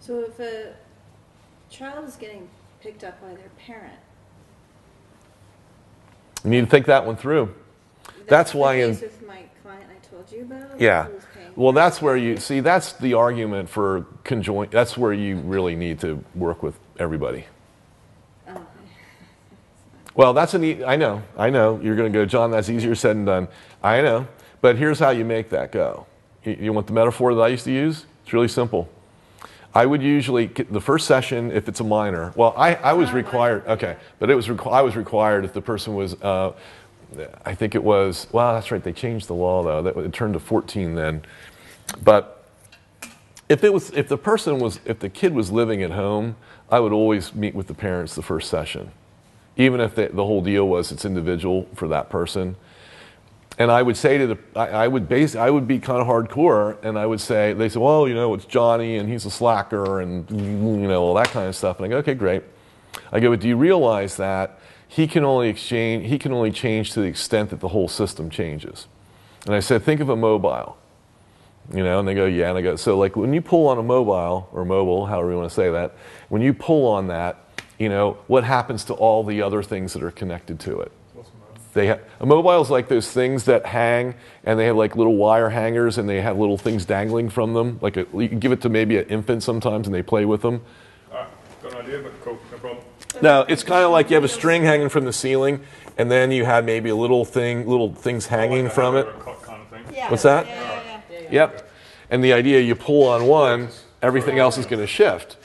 So if a child is getting picked up by their parent, you need to think that one through. That's why the case with my client I told you about. Yeah. Who was paying Well, for that's it. where you see. That's the argument for conjoint. That's where you really need to work with everybody. Oh. Well, that's I know. You're going to go, John. That's easier said than done. I know. But here's how you make that go. You want the metaphor that I used to use? It's really simple. I would usually get the first session if it's a minor. Well, I was required. Okay, but it was I was required if the person was. I think it was. Well, that's right. They changed the law though. It turned to 14 then. But if the kid was living at home, I would always meet with the parents the first session, even if the whole deal was it's individual for that person. And I would say to I would be kind of hardcore, and I would say, they say, well, it's Johnny, and he's a slacker, and all that kind of stuff. And I go, okay, great. I go, but do you realize that he can only change to the extent that the whole system changes? And I said, think of a mobile, and they go, yeah. And I go, so like when you pull on a mobile, or mobile, however you want to say that, when you pull on that, what happens to all the other things that are connected to it? A mobile is like those things that hang, and they have like little wire hangers, and they have little things dangling from them. Like you can give it to maybe an infant sometimes, and they play with them. Got an idea, but cool, no problem. No, it's kind of like you have a string hanging from the ceiling, and then you have maybe a little things hanging from it. Kind of thing. Yeah. What's that? Yeah. Yep. And the idea, you pull on one, everything else is going to shift.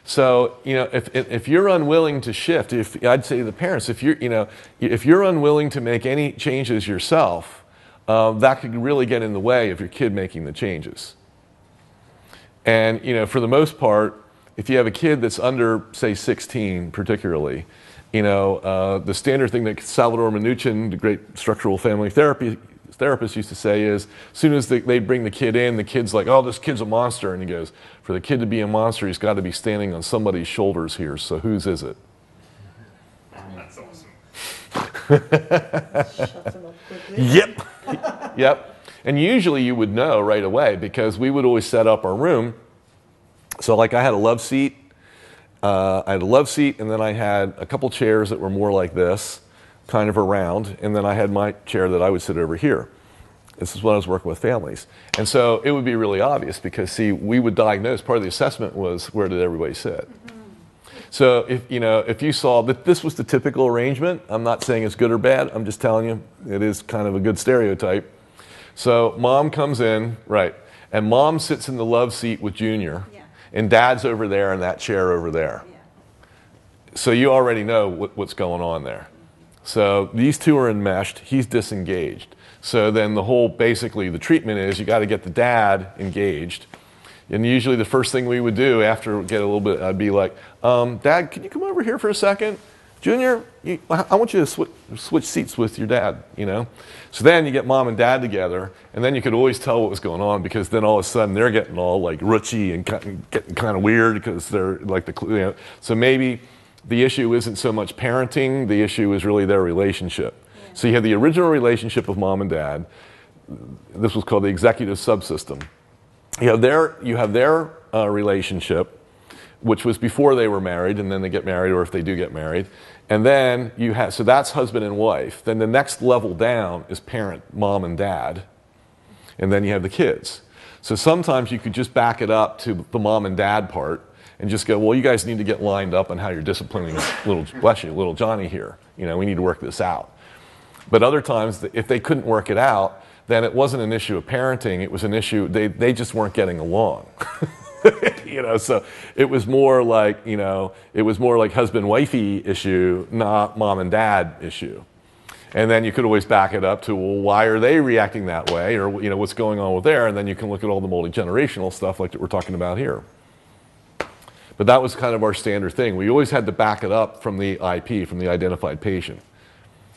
So, if you're unwilling to shift, I'd say to the parents, if you're unwilling to make any changes yourself, that could really get in the way of your kid making the changes. And, for the most part, if you have a kid that's under, say, 16 particularly, the standard thing that Salvador Minuchin, the great structural family therapist, used to say is, as soon as they bring the kid in, the kid's like, oh, this kid's a monster. And he goes, for the kid to be a monster, he's got to be standing on somebody's shoulders here. So whose is it? That's awesome. Shuts them up quickly. Yep. Yep. And usually you would know right away, because we would always set up our room. So like I had a love seat. And then I had a couple chairs that were more like this, kind of around, and then I had my chair that I would sit over here. This is when I was working with families. And so it would be really obvious, because, see, we would diagnose, part of the assessment was, where did everybody sit? So if you saw that this was the typical arrangement, I'm not saying it's good or bad, I'm just telling you it is kind of a good stereotype. So mom comes in, right, and mom sits in the love seat with Junior, and dad's over there in that chair over there. So you already know what's going on there. So these two are enmeshed, he's disengaged. So then basically the treatment is, you got to get the dad engaged. And usually the first thing we would do after we get a little bit, I'd be like, Dad, can you come over here for a second? Junior, I want you to switch seats with your dad, So then you get mom and dad together, and then you could always tell what was going on, because then all of a sudden they're getting all like roochy and getting kind of weird, because they're like so maybe the issue isn't so much parenting, the issue is really their relationship. Yeah. So you have the original relationship of mom and dad. This was called the executive subsystem. You have their relationship, which was before they were married, and then they get married, or if they do get married. And then so that's husband and wife. Then the next level down is parent, mom and dad. And then you have the kids. So sometimes you could just back it up to the mom and dad part, and just go, well, you guys need to get lined up on how you're disciplining little Johnny here. We need to work this out. But other times, if they couldn't work it out, then it wasn't an issue of parenting. It was an issue, they just weren't getting along. So it was more like, husband-wifey issue, not mom and dad issue. And then you could always back it up to, well, why are they reacting that way? Or, what's going on with there? And then you can look at all the multi-generational stuff like that we're talking about here. But that was kind of our standard thing. We always had to back it up from the IP, from the identified patient.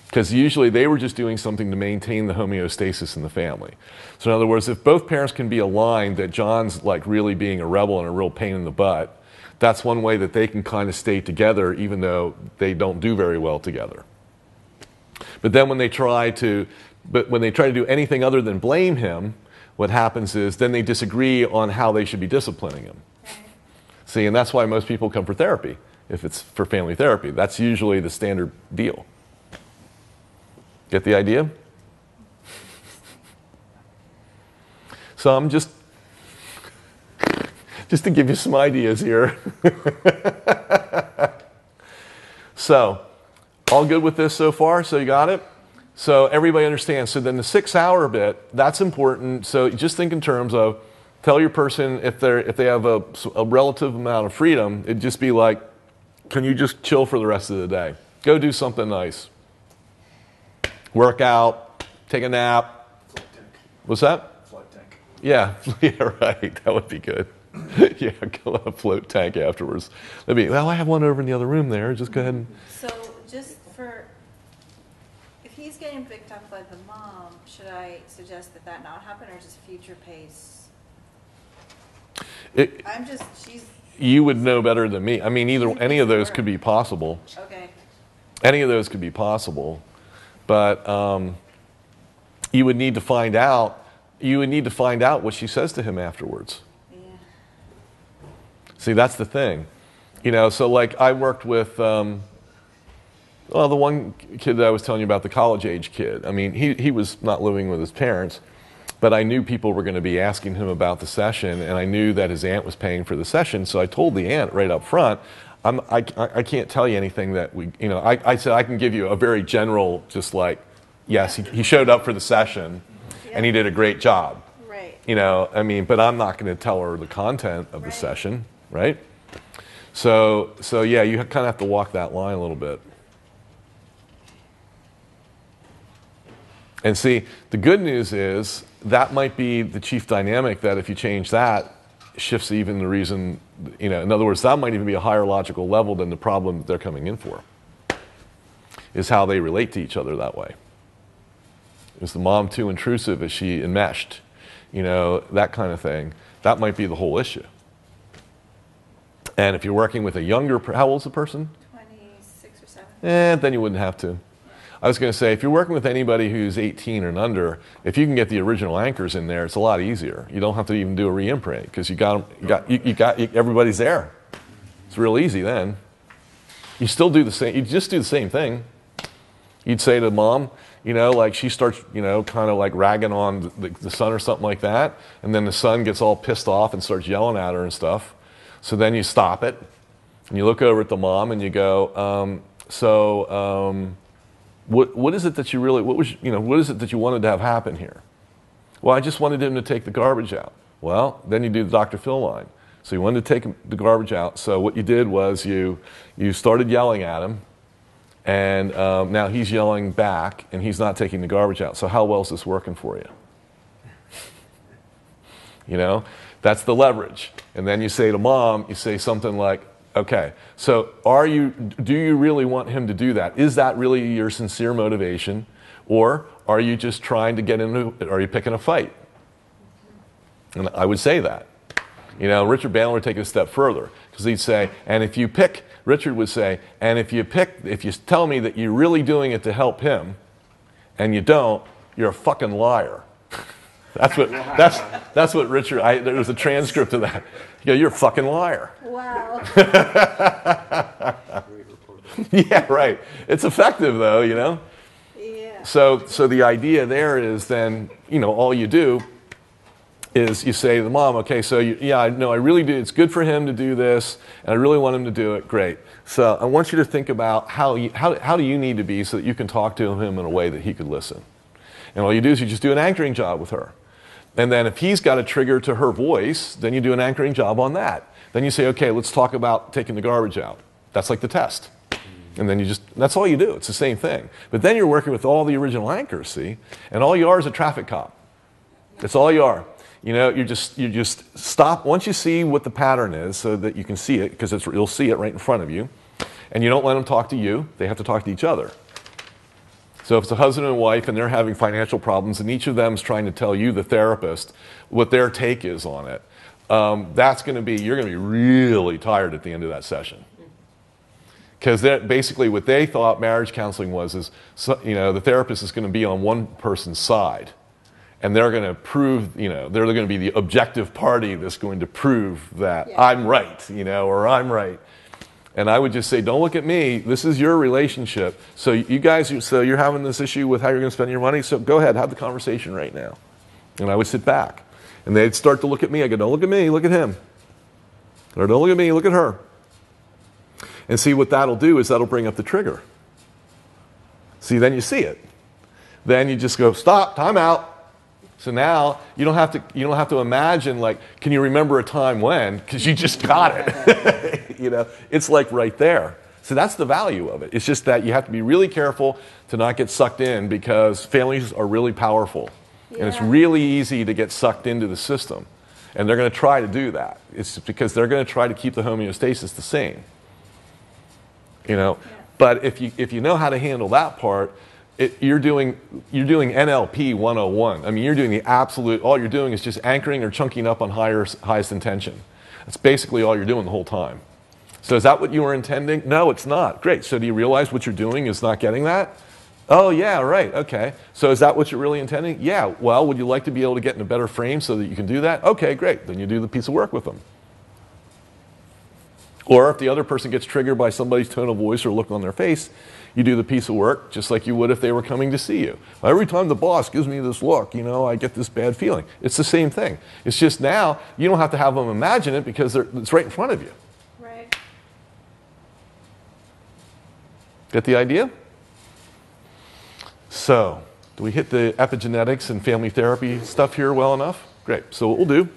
Because usually they were just doing something to maintain the homeostasis in the family. So in other words, if both parents can be aligned that John's like really being a rebel and a real pain in the butt, that's one way that they can kind of stay together even though they don't do very well together. But then when they try to do anything other than blame him, what happens is then they disagree on how they should be disciplining him. See, and that's why most people come for therapy, if it's for family therapy. That's usually the standard deal. Get the idea? So I'm just to give you some ideas here. So, all good with this so far? So you got it? So everybody understands. So then the 6-hour bit, that's important. So just think in terms of, tell your person if they have a relative amount of freedom, it'd just be like, can you just chill for the rest of the day? Go do something nice. Work out, take a nap. Flight tank. What's that? Flight tank. Yeah, yeah, right. That would be good. Yeah, go on a float tank afterwards. Well, I have one over in the other room there. Just go ahead and... So just for, if he's getting picked up by the mom, should I suggest that not happen, or just future pace? You would know better than me. I mean, any of those could be possible. Okay. Any of those could be possible, but you would need to find out. You would need to find out what she says to him afterwards. Yeah. See, that's the thing, So like I worked with, the one kid that I was telling you about, the college-age kid. I mean, he was not living with his parents. But I knew people were going to be asking him about the session, and I knew that his aunt was paying for the session, so I told the aunt right up front, I can't tell you anything that I said I can give you a very general, just like, yes, he showed up for the session, and he did a great job. Right. But I'm not going to tell her the content of the session, right? So yeah, you kind of have to walk that line a little bit. And see, the good news is that might be the chief dynamic, that if you change that, shifts even the reason, in other words, that might even be a higher logical level than the problem that they're coming in for, is how they relate to each other that way. Is the mom too intrusive? Is she enmeshed? That kind of thing. That might be the whole issue. And if you're working with a younger, how old's the person? 26 or 7. Then you wouldn't have to. I was going to say, if you're working with anybody who's 18 and under, if you can get the original anchors in there, it's a lot easier. You don't have to even do a re-imprint because you got everybody's there. It's real easy then. You still do the same. You just do the same thing. You'd say to mom, like she starts, kind of like ragging on the son or something like that, and then the son gets all pissed off and starts yelling at her and stuff. So then you stop it, and you look over at the mom and you go, What is it that you really, what is it that you wanted to have happen here? Well, I just wanted him to take the garbage out. Well, then you do the Dr. Phil line. So you wanted to take the garbage out. So what you did was you started yelling at him, and now he's yelling back, and he's not taking the garbage out. So how well is this working for you? That's the leverage. And then you say to mom, you say something like, okay, so do you really want him to do that? Is that really your sincere motivation? Or are you just trying to are you picking a fight? And I would say that. Richard Bandler would take it a step further, because he'd say, Richard would say, and if you tell me that you're really doing it to help him, and you don't, you're a fucking liar. That's what Richard, there was a transcript of that. You're a fucking liar. Wow. Yeah, right. It's effective though, Yeah. So the idea there is then, all you do is you say to the mom, okay, so I really do. It's good for him to do this, and I really want him to do it. Great. So I want you to think about how do you need to be so that you can talk to him in a way that he could listen. And all you do is you just do an anchoring job with her. And then if he's got a trigger to her voice, then you do an anchoring job on that. Then you say, okay, let's talk about taking the garbage out. That's like the test. And then that's all you do. It's the same thing. But then you're working with all the original anchors, see? And all you are is a traffic cop. That's all you are. You just stop once you see what the pattern is, so that you can see it, because you'll see it right in front of you. And you don't let them talk to you. They have to talk to each other. So if it's a husband and wife and they're having financial problems, and each of them is trying to tell you, the therapist, what their take is on it, you're going to be really tired at the end of that session. Because basically what they thought marriage counseling was the therapist is going to be on one person's side. And they're going to prove, they're going to be the objective party that's going to prove that Yeah. I'm right, or I'm right. And I would just say, don't look at me. This is your relationship. So you guys, so you're having this issue with how you're going to spend your money. So go ahead, have the conversation right now. And I would sit back. And they'd start to look at me. I go, don't look at me, look at him. Or don't look at me, look at her. And see, what that'll do is that'll bring up the trigger. See, then you see it. Then you just go, stop, time out. So now you don't have to imagine, like, can you remember a time when? Because you just got it. It's like right there. So that's the value of it. It's just that you have to be really careful to not get sucked in, because families are really powerful. Yeah. And it's really easy to get sucked into the system. And they're going to try to do that. It's because they're going to try to keep the homeostasis the same. Yeah. But if you know how to handle that part, you're doing NLP 101. I mean, you're doing the absolute, all you're doing is just anchoring or chunking up on highest intention. That's basically all you're doing the whole time. So is that what you were intending? No, it's not. Great. So do you realize what you're doing is not getting that? Oh, yeah, right. Okay. So is that what you're really intending? Yeah. Well, would you like to be able to get in a better frame so that you can do that? Okay, great. Then you do the piece of work with them. Or if the other person gets triggered by somebody's tone of voice or look on their face, you do the piece of work just like you would if they were coming to see you. Every time the boss gives me this look, I get this bad feeling. It's the same thing. It's just now you don't have to have them imagine it because it's right in front of you. Right. Get the idea? So, do we hit the epigenetics and family therapy stuff here well enough? Great. So what we'll do